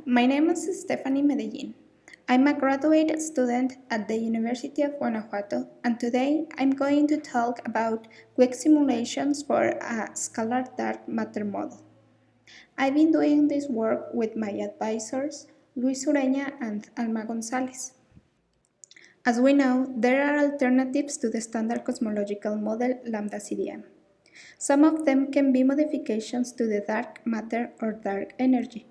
My name is Stefany Medellin. I'm a graduate student at the University of Guanajuato, and today I'm going to talk about quick simulations for a scalar dark matter model. I've been doing this work with my advisors, Luis Ureña and Alma Gonzalez. As we know, there are alternatives to the standard cosmological model lambda CDM. Some of them can be modifications to the dark matter or dark energy.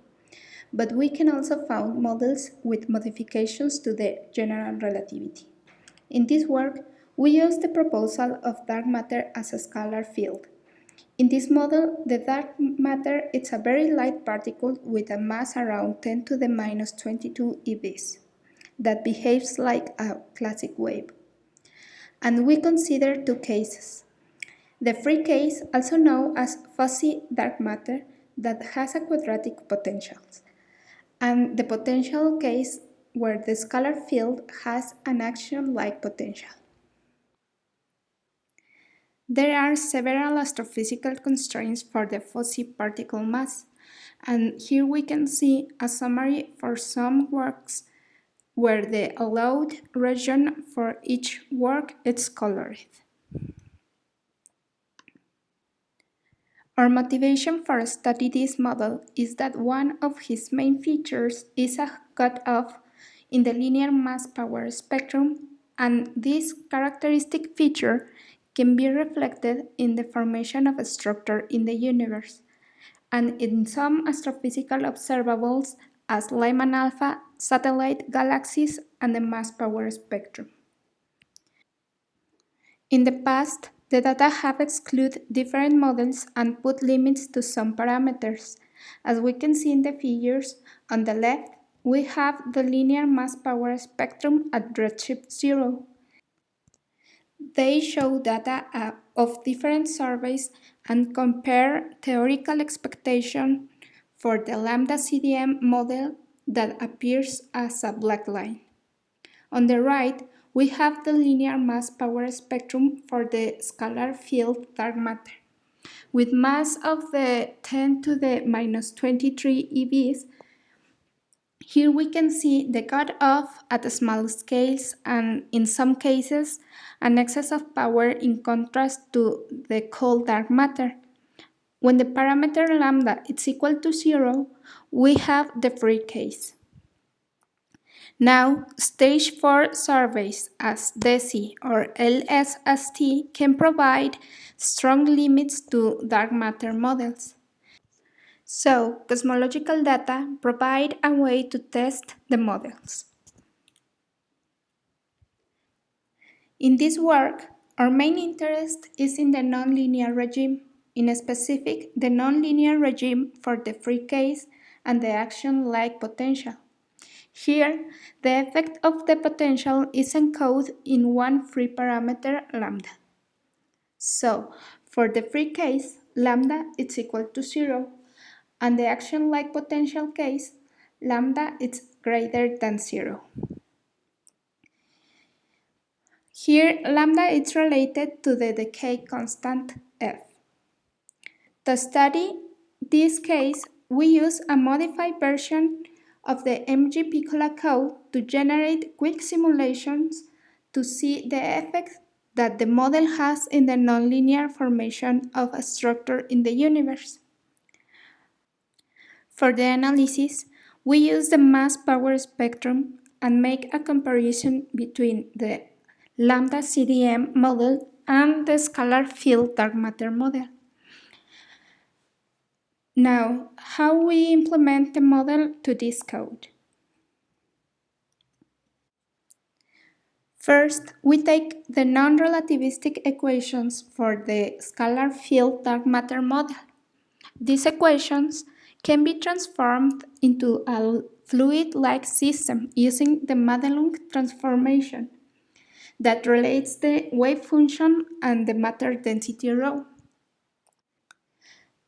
But we can also find models with modifications to the general relativity. In this work, we use the proposal of dark matter as a scalar field. In this model, the dark matter is a very light particle with a mass around 10 to the minus 22 eVs that behaves like a classic wave. And we consider two cases. The free case, also known as fuzzy dark matter, that has a quadratic potential, and the potential case where the scalar field has an action-like potential. There are several astrophysical constraints for the fuzzy particle mass, and here we can see a summary for some works where the allowed region for each work is colored. Our motivation for studying this model is that one of his main features is a cutoff in the linear mass-power spectrum, and this characteristic feature can be reflected in the formation of a structure in the universe, and in some astrophysical observables as Lyman alpha, satellite galaxies, and the mass-power spectrum. In the past, the data have excluded different models and put limits to some parameters. As we can see in the figures, on the left, we have the linear mass-power spectrum at redshift 0. They show data of different surveys and compare theoretical expectation for the lambda CDM model that appears as a black line. On the right, we have the linear mass-power spectrum for the scalar field dark matter. With mass of the 10 to the minus 23 eVs, here we can see the cutoff at small scales and, in some cases, an excess of power in contrast to the cold dark matter. When the parameter lambda is equal to 0, we have the free case. Now, stage 4 surveys as DESI or LSST can provide strong limits to dark matter models. So, cosmological data provide a way to test the models. In this work, our main interest is in the nonlinear regime, in specific the nonlinear regime for the free case and the action-like potential. Here, the effect of the potential is encoded in one free parameter lambda. So, for the free case, lambda is equal to 0, and the action-like potential case, lambda is greater than 0. Here, lambda is related to the decay constant f. To study this case, we use a modified version of the MG Piccola code to generate quick simulations to see the effect that the model has in the nonlinear formation of a structure in the universe. For the analysis, we use the mass-power spectrum and make a comparison between the lambda CDM model and the scalar field dark matter model. Now, how we implement the model to this code? First, we take the non-relativistic equations for the scalar field dark matter model. These equations can be transformed into a fluid-like system using the Medellin transformation that relates the wave function and the matter density rho.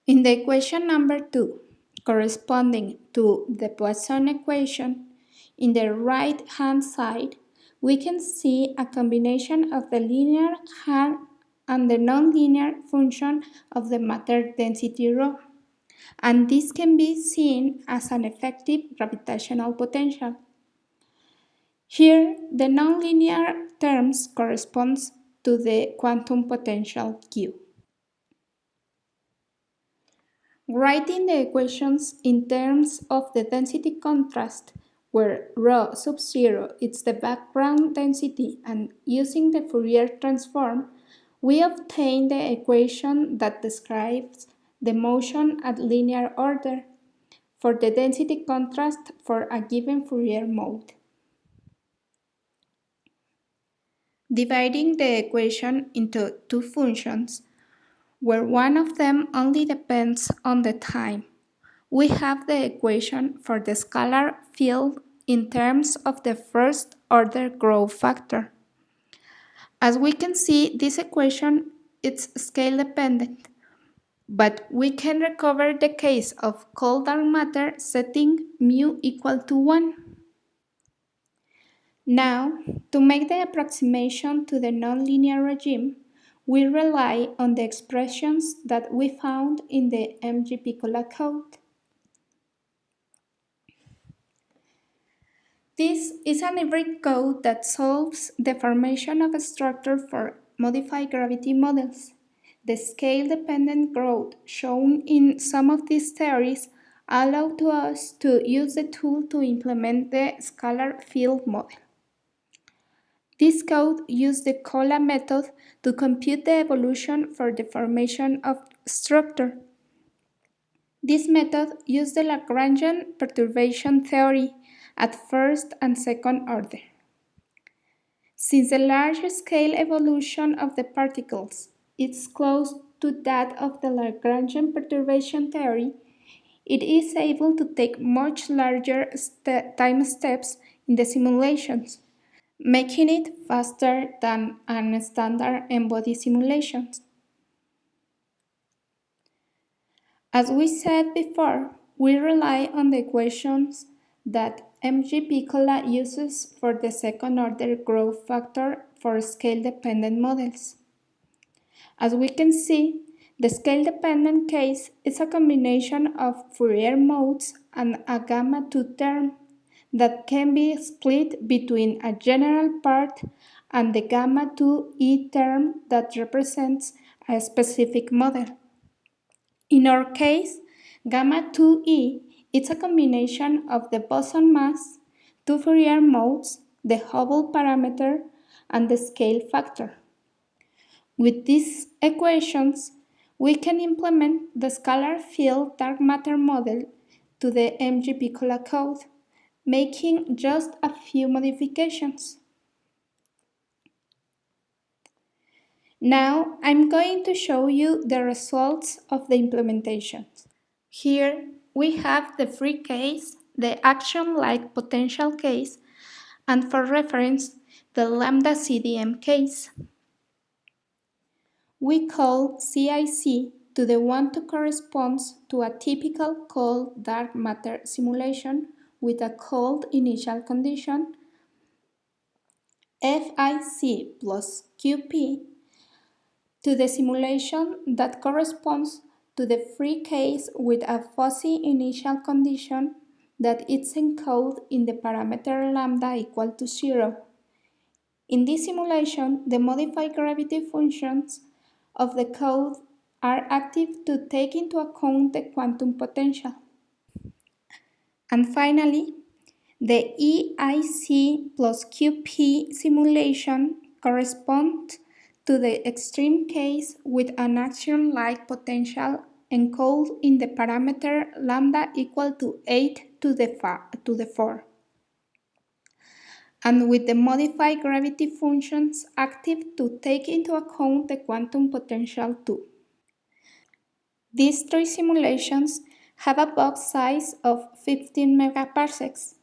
In the equation number 2, corresponding to the boson equation, in the right-hand side, we can see a combination of the linear and the nonlinear function of the matter density rho. and this can be seen as an effective gravitational potential. Here, the nonlinear terms corresponds to the quantum potential Q. Writing the equations in terms of the density contrast, where rho sub 0 is the background density, and using the Fourier transform, we obtain the equation that describes the motion at linear order for the density contrast for a given Fourier mode. Dividing the equation into two functions, where one of them only depends on the time, we have the equation for the scalar field in terms of the first order growth factor. As we can see, this equation is scale dependent, but we can recover the case of cold dark matter setting mu equal to 1. Now, to make the approximation to the nonlinear regime, we rely on the expressions that we found in the MG Piccola code. This is an hybrid code that solves the formation of a structure for modified gravity models. The scale-dependent growth shown in some of these theories allow to us to use the tool to implement the scalar field model. This code used the COLA method to compute the evolution for the formation of structure. This method used the Lagrangian perturbation theory at first and second order. Since the large-scale evolution of the particles is close to that of the Lagrangian perturbation theory, it is able to take much larger time steps in the simulations, making it faster than a standard n-body simulation. As we said before, we rely on the equations that MG Piccola uses for the second-order growth factor for scale-dependent models. As we can see, the scale-dependent case is a combination of Fourier modes and a gamma-2 term that can be split between a general part and the gamma-2e term that represents a specific model. In our case, gamma-2e is a combination of the boson mass, two Fourier modes, the Hubble parameter, and the scale factor. With these equations, we can implement the scalar field dark matter model to the MG Piccola code, making just a few modifications. Now, I'm going to show you the results of the implementation. Here, we have the free case, the action-like potential case, and for reference, the lambda CDM case. We call CIC to the one that corresponds to a typical cold dark matter simulation with a cold initial condition, FIC plus QP to the simulation that corresponds to the free case with a fuzzy initial condition that is encoded in the parameter lambda equal to 0. In this simulation, the modified gravity functions of the code are active to take into account the quantum potential. And finally, the EIC plus QP simulation corresponds to the extreme case with an action-like potential encoded in the parameter lambda equal to 8 to the 4, and with the modified gravity functions active to take into account the quantum potential too. These three simulations have a box size of 15 megaparsecs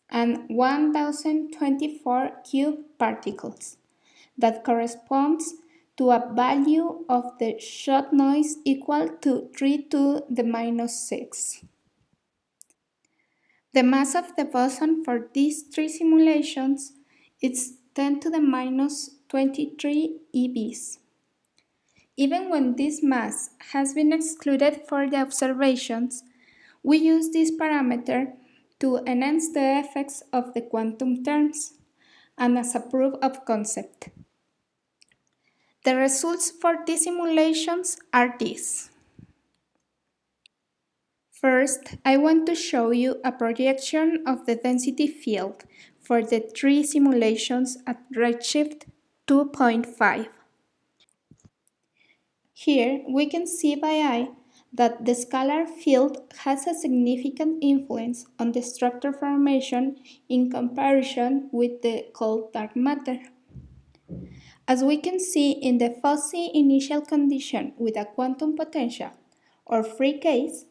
and 1024 cube particles that corresponds to a value of the shot noise equal to 3 to the minus 6. The mass of the boson for these three simulations is 10 to the minus 23 eVs. Even when this mass has been excluded for the observations, we use this parameter to enhance the effects of the quantum terms and as a proof of concept. The results for these simulations are these. First, I want to show you a projection of the density field for the three simulations at redshift 2.5. Here we can see by eye that the scalar field has a significant influence on the structure formation in comparison with the cold dark matter. As we can see in the fuzzy initial condition with a quantum potential or free case,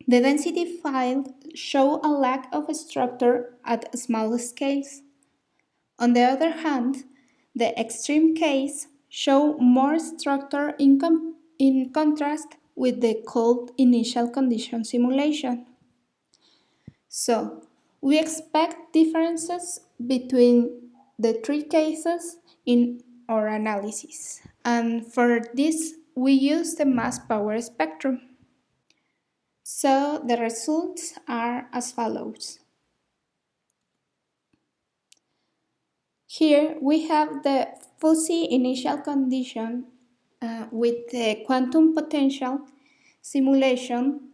the density field shows a lack of structure at small scales. On the other hand, the extreme case shows more structure in contrast with the cold initial condition simulation. So, we expect differences between the three cases in our analysis. And for this, we use the mass power spectrum. So, the results are as follows. Here we have the fuzzy initial condition with the quantum potential simulation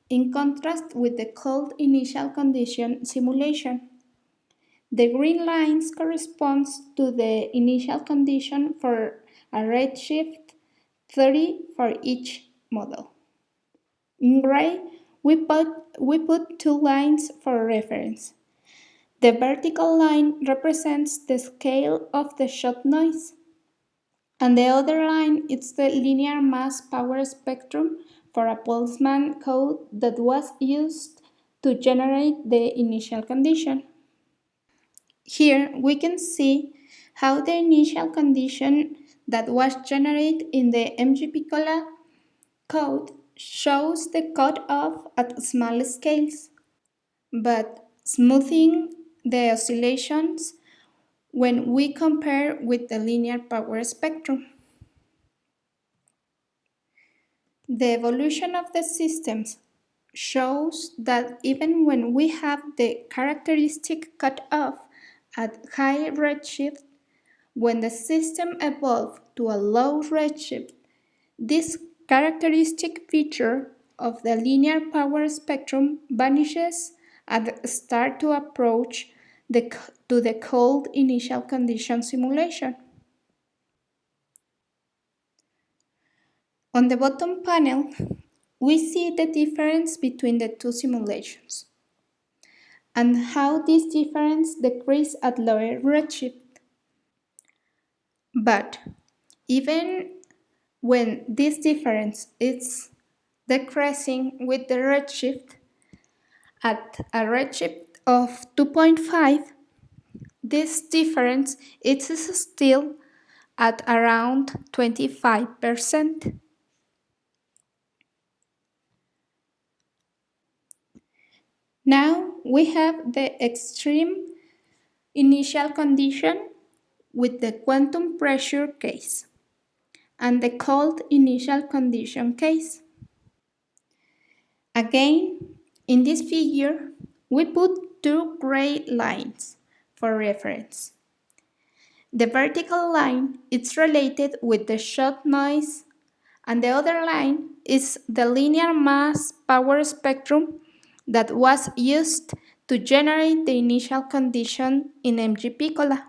in contrast with the cold initial condition simulation. The green lines corresponds to the initial condition for a redshift 30 for each model. In gray, we put two lines for reference. The vertical line represents the scale of the shot noise, and the other line is the linear mass power spectrum for a Boltzmann code that was used to generate the initial condition. Here we can see how the initial condition that was generated in the MG-Piccola code shows the cutoff at small scales, but smoothing the oscillations when we compare with the linear power spectrum. The evolution of the systems shows that even when we have the characteristic cutoff at high redshift, when the system evolved to a low redshift, this characteristic feature of the linear power spectrum vanishes and starts to approach to the cold initial condition simulation. On the bottom panel, we see the difference between the two simulations and how this difference decreases at lower redshift. But even when this difference is decreasing with the redshift, at a redshift of 2.5, this difference is still at around 25%. Now we have the extreme initial condition with the quantum pressure case and the cold initial condition case. Again, in this figure, we put two gray lines for reference. The vertical line is related with the shot noise, and the other line is the linear mass power spectrum that was used to generate the initial condition in MG-Piccola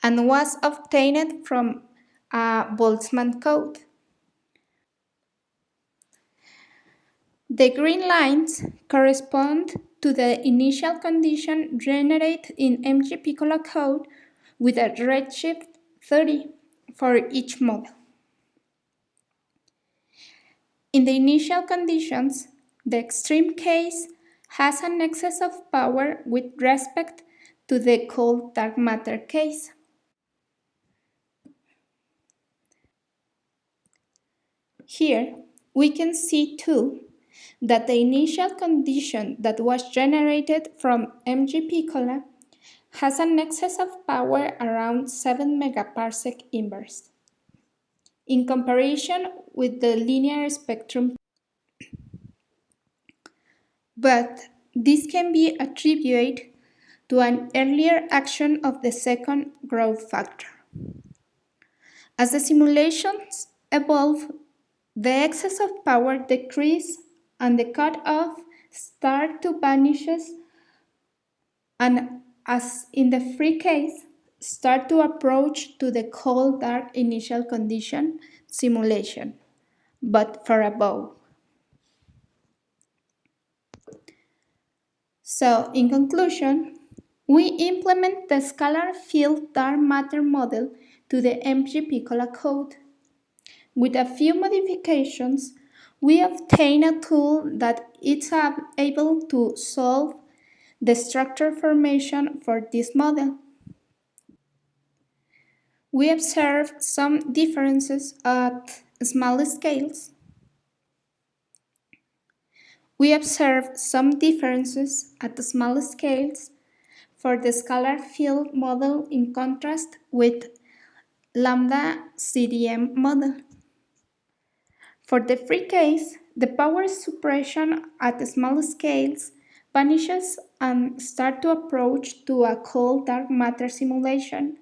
and was obtained from a Boltzmann code. The green lines correspond to the initial condition generated in MG-Piccola code with a redshift 30 for each model. In the initial conditions, the extreme case has an excess of power with respect to the cold dark matter case. Here, we can see too that the initial condition that was generated from MG-Piccola has an excess of power around 7 megaparsec inverse. in comparison with the linear spectrum. But this can be attributed to an earlier action of the second growth factor. As the simulations evolve, the excess of power decreases and the cutoff start to vanishes, and as in the free case, start to approach to the cold dark initial condition simulation, but far above. So, in conclusion, we implement the Scalar Field Dark Matter model to the MG-Piccola code. With a few modifications, we obtain a tool that is able to solve the structure formation for this model. We observe some differences at small scales. We observe some differences at the small scales for the scalar field model in contrast with lambda CDM model. For the free case, the power suppression at small scales vanishes and start to approach to a cold dark matter simulation,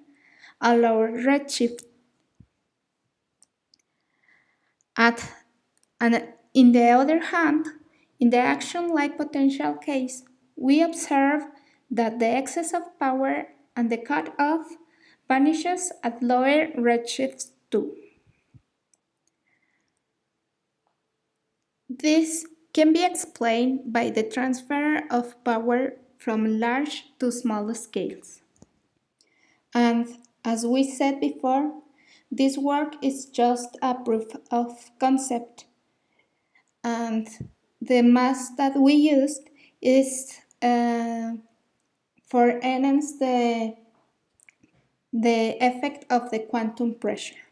a lower redshift. And in the other hand, in the action-like potential case, we observe that the excess of power and the cutoff vanishes at lower redshifts too. This can be explained by the transfer of power from large to small scales. And as we said before, this work is just a proof of concept. And the mass that we used is for enhance the effect of the quantum pressure.